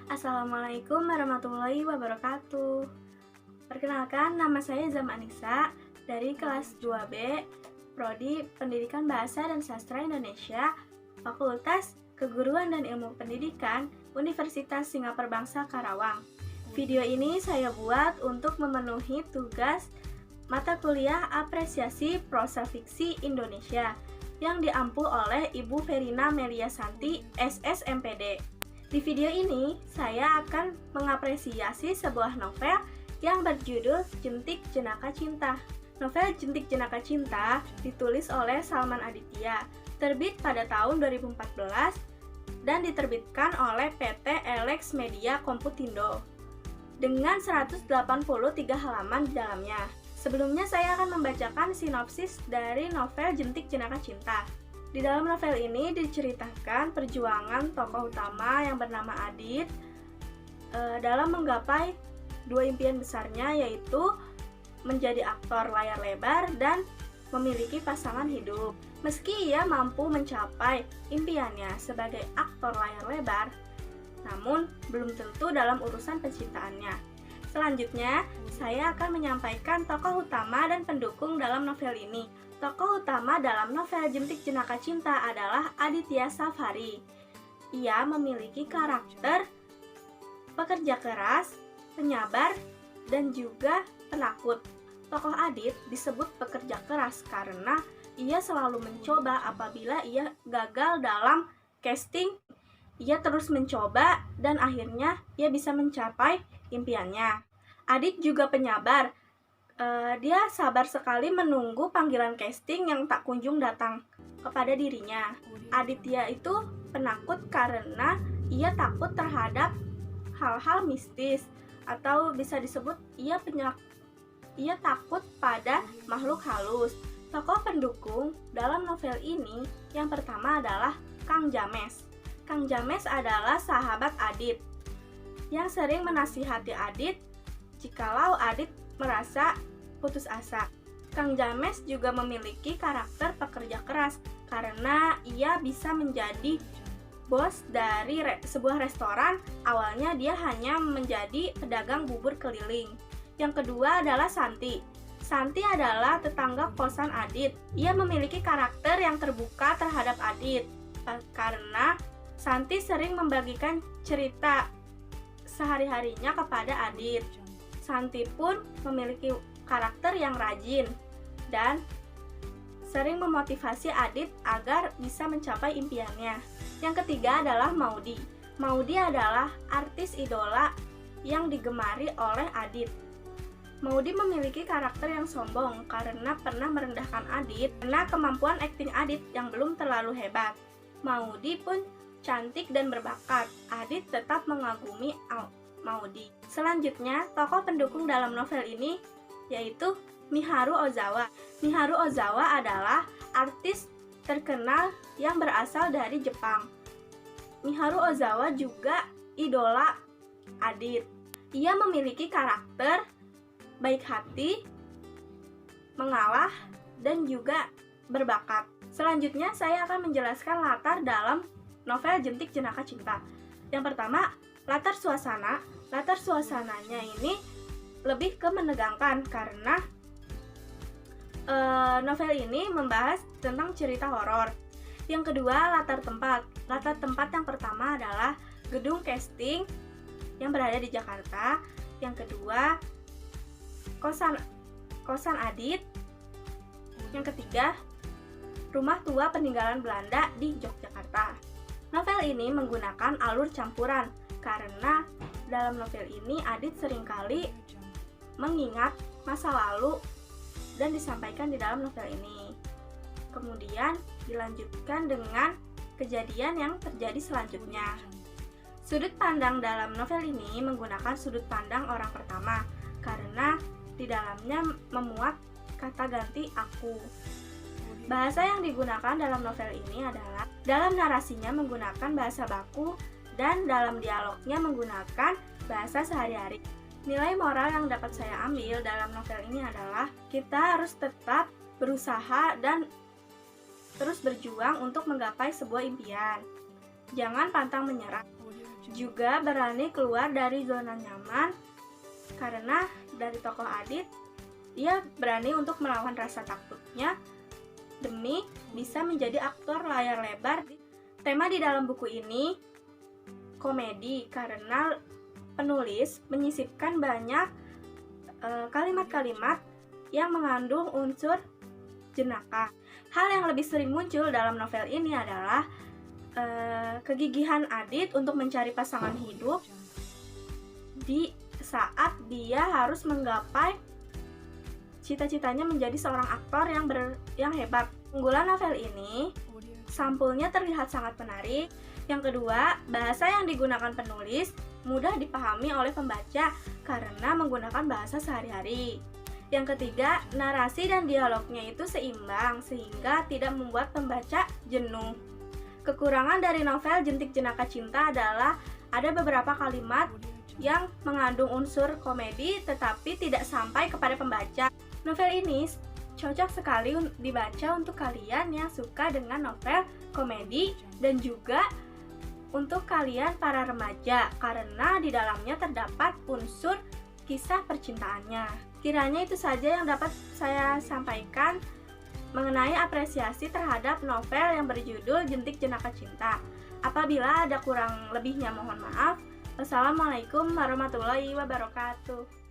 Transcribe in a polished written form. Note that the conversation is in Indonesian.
Assalamualaikum warahmatullahi wabarakatuh. Perkenalkan, nama saya Zama Anissa dari kelas 2B, Prodi Pendidikan Bahasa dan Sastra Indonesia, Fakultas Keguruan dan Ilmu Pendidikan, Universitas Singapura Bangsa Karawang. Video ini saya buat untuk memenuhi tugas mata kuliah Apresiasi Prosa Fiksi Indonesia yang diampu oleh Ibu Verina Melia Santi, SSMPD. Di video ini, saya akan mengapresiasi sebuah novel yang berjudul Jentik Jenaka Cinta. Novel Jentik Jenaka Cinta ditulis oleh Salman Aditya, terbit pada tahun 2014 dan diterbitkan oleh PT Elex Media Komputindo dengan 183 halaman di dalamnya. Sebelumnya saya akan membacakan sinopsis dari novel Jentik Jenaka Cinta. Di dalam novel ini diceritakan perjuangan tokoh utama yang bernama Adit dalam menggapai dua impian besarnya, yaitu menjadi aktor layar lebar dan memiliki pasangan hidup. Meski ia mampu mencapai impiannya sebagai aktor layar lebar, namun belum tentu dalam urusan penciptaannya. Selanjutnya, saya akan menyampaikan tokoh utama dan pendukung dalam novel ini. Tokoh utama dalam novel Jentik Jenaka Cinta adalah Aditya Safari. Ia memiliki karakter pekerja keras, penyabar, dan juga penakut. Tokoh Adit disebut pekerja keras karena ia selalu mencoba. Apabila ia gagal dalam casting, ia terus mencoba dan akhirnya ia bisa mencapai impiannya. Adit juga penyabar. Dia sabar sekali menunggu panggilan casting yang tak kunjung datang kepada dirinya. Aditya itu penakut karena ia takut terhadap hal-hal mistis, atau bisa disebut ia takut pada makhluk halus. Tokoh pendukung dalam novel ini yang pertama adalah Kang James. Kang James adalah sahabat Adit yang sering menasihati Adit jikalau Adit merasa putus asa. Kang James juga memiliki karakter pekerja keras karena ia bisa menjadi bos dari sebuah restoran. Awalnya dia hanya menjadi pedagang bubur keliling. Yang kedua adalah Santi. Santi adalah tetangga kosan Adit. Ia memiliki karakter yang terbuka terhadap Adit karena Santi sering membagikan cerita sehari-harinya kepada Adit. Santi pun memiliki karakter yang rajin dan sering memotivasi Adit agar bisa mencapai impiannya. Yang ketiga adalah Maudi. Maudi adalah artis idola yang digemari oleh Adit. Maudi memiliki karakter yang sombong karena pernah merendahkan Adit karena kemampuan akting Adit yang belum terlalu hebat. Maudi pun cantik dan berbakat. Adit tetap mengagumi Maudi. Selanjutnya, tokoh pendukung dalam novel ini yaitu Miharu Ozawa. Miharu Ozawa adalah artis terkenal yang berasal dari Jepang. Miharu Ozawa juga idola Adit. Ia memiliki karakter baik hati, mengalah, dan juga berbakat. Selanjutnya, saya akan menjelaskan latar dalam novel Jentik Jenaka Cinta. Yang pertama, latar suasana. Latar suasananya ini lebih ke menegangkan karena novel ini membahas tentang cerita horor. Yang kedua, latar tempat. Latar tempat yang pertama adalah gedung casting yang berada di Jakarta. Yang kedua, kosan Adit. Yang ketiga, rumah tua peninggalan Belanda di Yogyakarta. Novel ini menggunakan alur campuran karena dalam novel ini Adit seringkali mengingat masa lalu dan disampaikan di dalam novel ini. Kemudian dilanjutkan dengan kejadian yang terjadi selanjutnya. Sudut pandang dalam novel ini menggunakan sudut pandang orang pertama karena di dalamnya memuat kata ganti aku. Bahasa yang digunakan dalam novel ini adalah dalam narasinya menggunakan bahasa baku dan dalam dialognya menggunakan bahasa sehari-hari. Nilai moral yang dapat saya ambil dalam novel ini adalah kita harus tetap berusaha dan terus berjuang untuk menggapai sebuah impian. Jangan pantang menyerah. juga berani keluar dari zona nyaman karena dari tokoh Adit, ia berani untuk melawan rasa takutnya demi bisa menjadi aktor layar lebar. Tema di dalam buku ini komedi karena penulis menyisipkan banyak kalimat-kalimat yang mengandung unsur jenaka. Hal yang lebih sering muncul dalam novel ini adalah kegigihan Adit untuk mencari pasangan hidup di saat dia harus menggapai cita-citanya menjadi seorang aktor yang hebat. Unggulan novel ini, sampulnya terlihat sangat menarik. Yang kedua, bahasa yang digunakan penulis mudah dipahami oleh pembaca karena menggunakan bahasa sehari-hari. Yang ketiga, narasi dan dialognya itu seimbang sehingga tidak membuat pembaca jenuh. Kekurangan dari novel Jentik Jenaka Cinta adalah ada beberapa kalimat yang mengandung unsur komedi tetapi tidak sampai kepada pembaca. Novel ini cocok sekali dibaca untuk kalian yang suka dengan novel komedi dan juga untuk kalian para remaja karena di dalamnya terdapat unsur kisah percintaannya. Kiranya itu saja yang dapat saya sampaikan mengenai apresiasi terhadap novel yang berjudul Jentik Jenaka Cinta. Apabila ada kurang lebihnya mohon maaf. Wassalamualaikum warahmatullahi wabarakatuh.